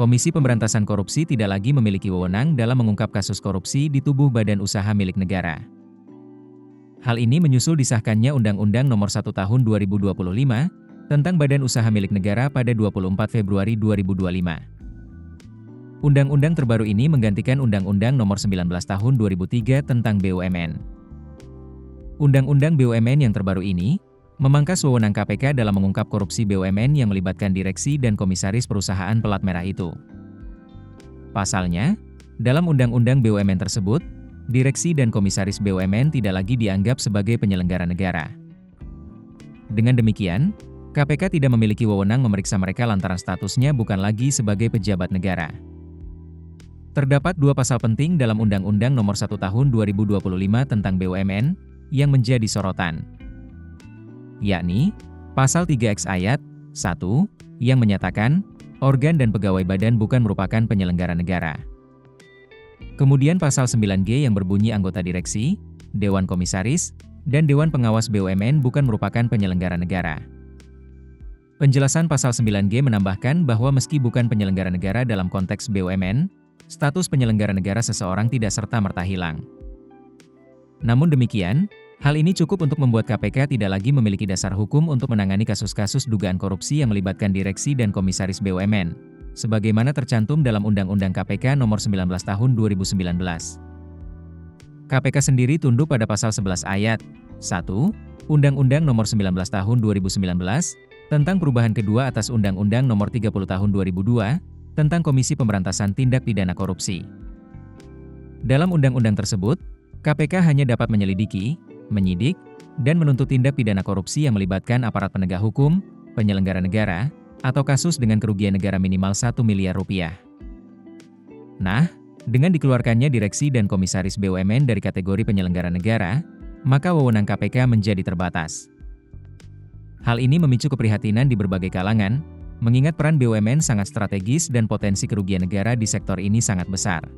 Komisi Pemberantasan Korupsi tidak lagi memiliki wewenang dalam mengungkap kasus korupsi di tubuh badan usaha milik negara. Hal ini menyusul disahkannya Undang-Undang Nomor 1 Tahun 2025 tentang Badan Usaha Milik Negara pada 24 Februari 2025. Undang-undang terbaru ini menggantikan Undang-Undang Nomor 19 Tahun 2003 tentang BUMN. Undang-Undang BUMN yang terbaru ini memangkas wewenang KPK dalam mengungkap korupsi BUMN yang melibatkan direksi dan komisaris perusahaan pelat merah itu. Pasalnya, dalam Undang-Undang BUMN tersebut, direksi dan komisaris BUMN tidak lagi dianggap sebagai penyelenggara negara. Dengan demikian, KPK tidak memiliki wewenang memeriksa mereka lantaran statusnya bukan lagi sebagai pejabat negara. Terdapat dua pasal penting dalam Undang-Undang Nomor 1 Tahun 2025 tentang BUMN yang menjadi sorotan, yakni Pasal 3X Ayat 1 yang menyatakan organ dan pegawai badan bukan merupakan penyelenggara negara. Kemudian Pasal 9G yang berbunyi anggota direksi, Dewan Komisaris, dan Dewan Pengawas BUMN bukan merupakan penyelenggara negara. Penjelasan Pasal 9G menambahkan bahwa meski bukan penyelenggara negara dalam konteks BUMN, status penyelenggara negara seseorang tidak serta-merta hilang. Namun demikian, hal ini cukup untuk membuat KPK tidak lagi memiliki dasar hukum untuk menangani kasus-kasus dugaan korupsi yang melibatkan direksi dan komisaris BUMN, sebagaimana tercantum dalam Undang-Undang KPK Nomor 19 Tahun 2019. KPK sendiri tunduk pada Pasal 11 Ayat 1, Undang-Undang Nomor 19 Tahun 2019, tentang perubahan kedua atas Undang-Undang Nomor 30 Tahun 2002, tentang Komisi Pemberantasan Tindak Pidana Korupsi. Dalam undang-undang tersebut, KPK hanya dapat menyelidiki, menyidik, dan menuntut tindak pidana korupsi yang melibatkan aparat penegak hukum, penyelenggara negara, atau kasus dengan kerugian negara minimal 1 miliar rupiah. Nah, dengan dikeluarkannya direksi dan komisaris BUMN dari kategori penyelenggara negara, maka wewenang KPK menjadi terbatas. Hal ini memicu keprihatinan di berbagai kalangan, mengingat peran BUMN sangat strategis dan potensi kerugian negara di sektor ini sangat besar.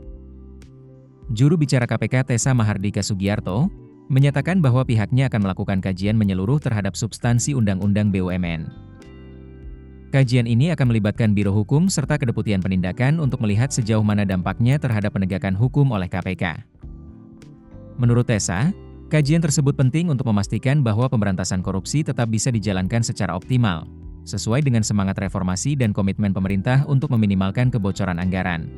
Juru bicara KPK Tessa Mahardika Sugiarto menyatakan bahwa pihaknya akan melakukan kajian menyeluruh terhadap substansi Undang-Undang BUMN. Kajian ini akan melibatkan Biro Hukum serta Kedeputian Penindakan untuk melihat sejauh mana dampaknya terhadap penegakan hukum oleh KPK. Menurut Tessa, kajian tersebut penting untuk memastikan bahwa pemberantasan korupsi tetap bisa dijalankan secara optimal, sesuai dengan semangat reformasi dan komitmen pemerintah untuk meminimalkan kebocoran anggaran.